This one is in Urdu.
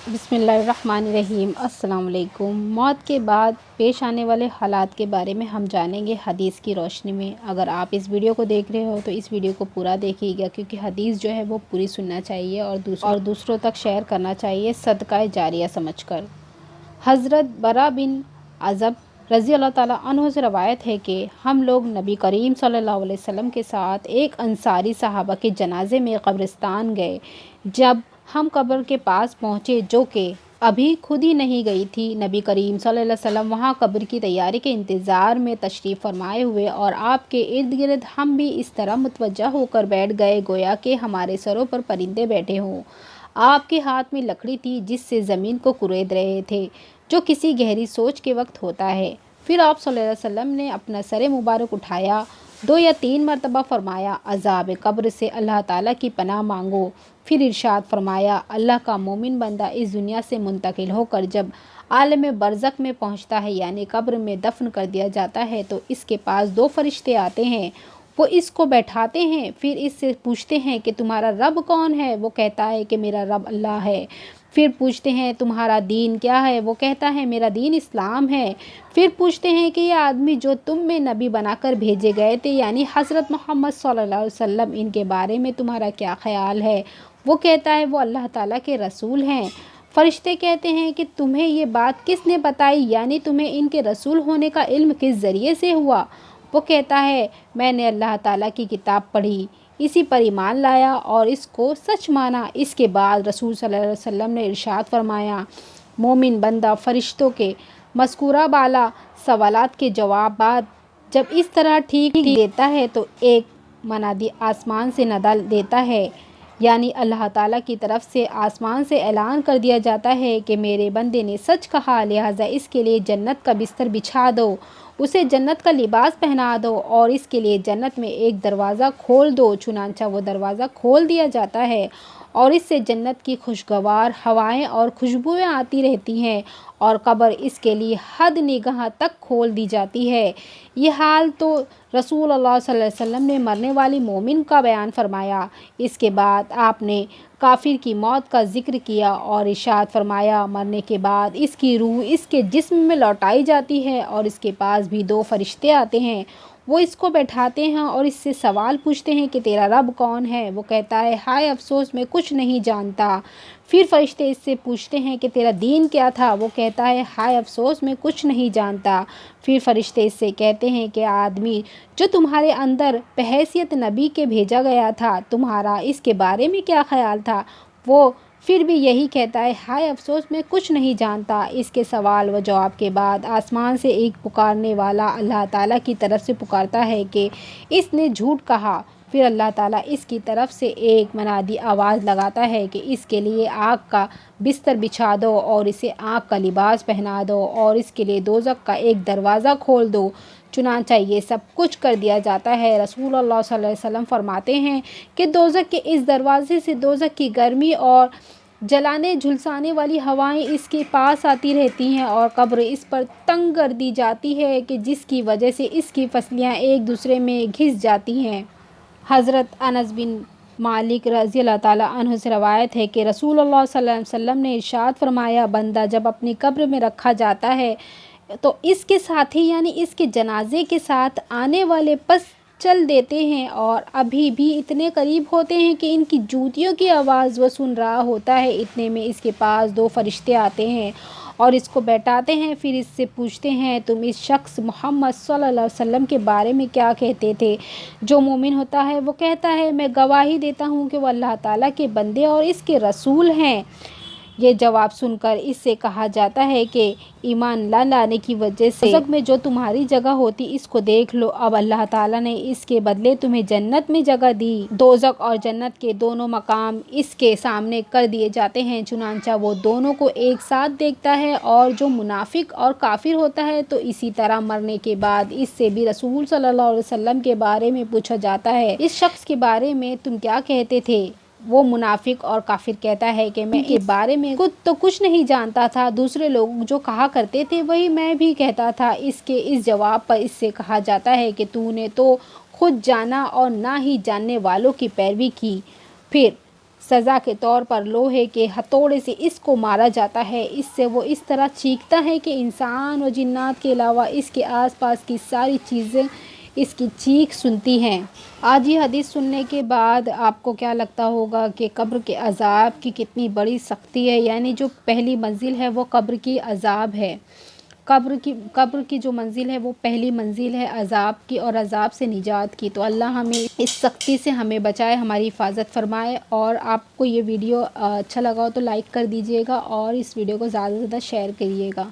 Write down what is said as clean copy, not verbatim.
بسم اللہ الرحمن الرحیم۔ السلام علیکم۔ موت کے بعد پیش آنے والے حالات کے بارے میں ہم جانیں گے حدیث کی روشنی میں۔ اگر آپ اس ویڈیو کو دیکھ رہے ہو تو اس ویڈیو کو پورا دیکھیے گا، کیونکہ حدیث جو ہے وہ پوری سننا چاہیے اور دوسروں تک شیئر کرنا چاہیے صدقہ جاریہ سمجھ کر۔ حضرت برا بن عازب رضی اللہ تعالیٰ عنہ سے روایت ہے کہ ہم لوگ نبی کریم صلی اللہ علیہ وسلم کے ساتھ ایک انصاری صحابہ کے جنازے میں قبرستان گئے۔ جب ہم قبر کے پاس پہنچے، جو کہ ابھی خود ہی نہیں گئی تھی، نبی کریم صلی اللہ علیہ وسلم وہاں قبر کی تیاری کے انتظار میں تشریف فرمائے ہوئے، اور آپ کے ارد گرد ہم بھی اس طرح متوجہ ہو کر بیٹھ گئے گویا کہ ہمارے سروں پر پرندے بیٹھے ہوں۔ آپ کے ہاتھ میں لکڑی تھی جس سے زمین کو کورید رہے تھے، جو کسی گہری سوچ کے وقت ہوتا ہے۔ پھر آپ صلی اللہ علیہ وسلم نے اپنا سر مبارک اٹھایا، 2 یا 3 مرتبہ فرمایا، عذاب قبر سے اللہ تعالیٰ کی پناہ مانگو۔ پھر ارشاد فرمایا، اللہ کا مومن بندہ اس دنیا سے منتقل ہو کر جب عالم برزخ میں پہنچتا ہے، یعنی قبر میں دفن کر دیا جاتا ہے، تو اس کے پاس 2 فرشتے آتے ہیں۔ وہ اس کو بیٹھاتے ہیں، پھر اس سے پوچھتے ہیں کہ تمہارا رب کون ہے؟ وہ کہتا ہے کہ میرا رب اللہ ہے۔ پھر پوچھتے ہیں تمہارا دین کیا ہے؟ وہ کہتا ہے میرا دین اسلام ہے۔ پھر پوچھتے ہیں کہ یہ آدمی جو تم میں نبی بنا کر بھیجے گئے تھے، یعنی حضرت محمد صلی اللہ علیہ وسلم، ان کے بارے میں تمہارا کیا خیال ہے؟ وہ کہتا ہے وہ اللہ تعالیٰ کے رسول ہیں۔ فرشتے کہتے ہیں کہ تمہیں یہ بات کس نے بتائی، یعنی تمہیں ان کے رسول ہونے کا علم کس ذریعے سے ہوا؟ وہ کہتا ہے میں نے اللہ تعالیٰ کی کتاب پڑھی، اسی پر ایمان لایا اور اس کو سچ مانا۔ اس کے بعد رسول صلی اللہ علیہ وسلم نے ارشاد فرمایا، مومن بندہ فرشتوں کے مذکورہ بالا سوالات کے جوابات جب اس طرح ٹھیک دیتا ہے تو ایک منادی آسمان سے ندا دیتا ہے، یعنی اللہ تعالیٰ کی طرف سے آسمان سے اعلان کر دیا جاتا ہے کہ میرے بندے نے سچ کہا، لہٰذا اس کے لیے جنت کا بستر بچھا دو، اسے جنت کا لباس پہنا دو، اور اس کے لیے جنت میں ایک دروازہ کھول دو۔ چنانچہ وہ دروازہ کھول دیا جاتا ہے اور اس سے جنت کی خوشگوار ہوائیں اور خوشبوئیں آتی رہتی ہیں، اور قبر اس کے لیے حد نگاہ تک کھول دی جاتی ہے۔ یہ حال تو رسول اللہ صلی اللہ علیہ وسلم نے مرنے والی مومن کا بیان فرمایا۔ اس کے بعد آپ نے کافر کی موت کا ذکر کیا اور ارشاد فرمایا، مرنے کے بعد اس کی روح اس کے جسم میں لوٹائی جاتی ہے، اور اس کے پاس بھی 2 فرشتے آتے ہیں۔ وہ اس کو بیٹھاتے ہیں اور اس سے سوال پوچھتے ہیں کہ تیرا رب کون ہے؟ وہ کہتا ہے ہائے افسوس میں کچھ نہیں جانتا۔ پھر فرشتے اس سے پوچھتے ہیں کہ تیرا دین کیا تھا؟ وہ کہتا ہے ہائے افسوس میں کچھ نہیں جانتا۔ پھر فرشتے اس سے کہتے ہیں کہ آدمی جو تمہارے اندر بحیثیت نبی کے بھیجا گیا تھا، تمہارا اس کے بارے میں کیا خیال تھا؟ وہ پھر بھی یہی کہتا ہے ہائے افسوس میں کچھ نہیں جانتا۔ اس کے سوال و جواب کے بعد آسمان سے ایک پکارنے والا اللہ تعالیٰ کی طرف سے پکارتا ہے کہ اس نے جھوٹ کہا۔ پھر اللہ تعالیٰ اس کی طرف سے ایک منادی آواز لگاتا ہے کہ اس کے لیے آگ کا بستر بچھا دو اور اسے آگ کا لباس پہنا دو، اور اس کے لیے دوزخ کا ایک دروازہ کھول دو۔ چنانچہ یہ سب کچھ کر دیا جاتا ہے۔ رسول اللہ صلی اللہ علیہ وسلم فرماتے ہیں کہ دوزخ کے اس دروازے سے دوزخ کی گرمی اور جلانے جھلسانے والی ہوائیں اس کے پاس آتی رہتی ہیں، اور قبر اس پر تنگ کر دی جاتی ہے کہ جس کی وجہ سے اس کی پسلیاں ایک دوسرے میں گھس جاتی ہیں۔ حضرت انس بن مالک رضی اللہ تعالیٰ عنہ سے روایت ہے کہ رسول اللہ صلی اللہ علیہ وسلم نے ارشاد فرمایا، بندہ جب اپنی قبر میں رکھا جاتا ہے تو اس کے ساتھی یعنی اس کے جنازے کے ساتھ آنے والے پس چل دیتے ہیں، اور ابھی بھی اتنے قریب ہوتے ہیں کہ ان کی جوتیوں کی آواز وہ سن رہا ہوتا ہے۔ اتنے میں اس کے پاس 2 فرشتے آتے ہیں اور اس کو بیٹھاتے ہیں۔ پھر اس سے پوچھتے ہیں تم اس شخص محمد صلی اللہ علیہ وسلم کے بارے میں کیا کہتے تھے؟ جو مومن ہوتا ہے وہ کہتا ہے میں گواہی دیتا ہوں کہ وہ اللہ تعالیٰ کے بندے اور اس کے رسول ہیں۔ یہ جواب سن کر اس سے کہا جاتا ہے کہ ایمان نہ لانے کی وجہ سے دوزخ میں جو تمہاری جگہ ہوتی اس کو دیکھ لو، اب اللہ تعالیٰ نے اس کے بدلے تمہیں جنت میں جگہ دی۔ دوزخ اور جنت کے دونوں مقام اس کے سامنے کر دیے جاتے ہیں، چنانچہ وہ دونوں کو ایک ساتھ دیکھتا ہے، اور جو منافق اور کافر ہوتا ہے تو اسی طرح مرنے کے بعد اس سے بھی رسول صلی اللہ علیہ وسلم کے بارے میں پوچھا جاتا ہے، اس شخص کے بارے میں تم کیا کہتے تھے؟ وہ منافق اور کافر کہتا ہے کہ میں اس بارے میں خود تو کچھ نہیں جانتا تھا، دوسرے لوگ جو کہا کرتے تھے وہی میں بھی کہتا تھا۔ اس کے اس جواب پر اس سے کہا جاتا ہے کہ تو نے تو خود جانا اور نہ ہی جاننے والوں کی پیروی کی۔ پھر سزا کے طور پر لوہے کے ہتھوڑے سے اس کو مارا جاتا ہے۔ اس سے وہ اس طرح چیختا ہے کہ انسان و جنات کے علاوہ اس کے آس پاس کی ساری چیزیں اس کی چیخ سنتی ہیں۔ آج یہ حدیث سننے کے بعد آپ کو کیا لگتا ہوگا کہ قبر کے عذاب کی کتنی بڑی سختی ہے؟ یعنی جو پہلی منزل ہے وہ قبر کی عذاب ہے۔ قبر کی جو منزل ہے وہ پہلی منزل ہے عذاب کی اور عذاب سے نجات کی۔ تو اللہ ہمیں اس سختی سے ہمیں بچائے، ہماری حفاظت فرمائے۔ اور آپ کو یہ ویڈیو اچھا لگا ہو تو لائک کر دیجیے گا اور اس ویڈیو کو زیادہ سے زیادہ شیئر کریے گا۔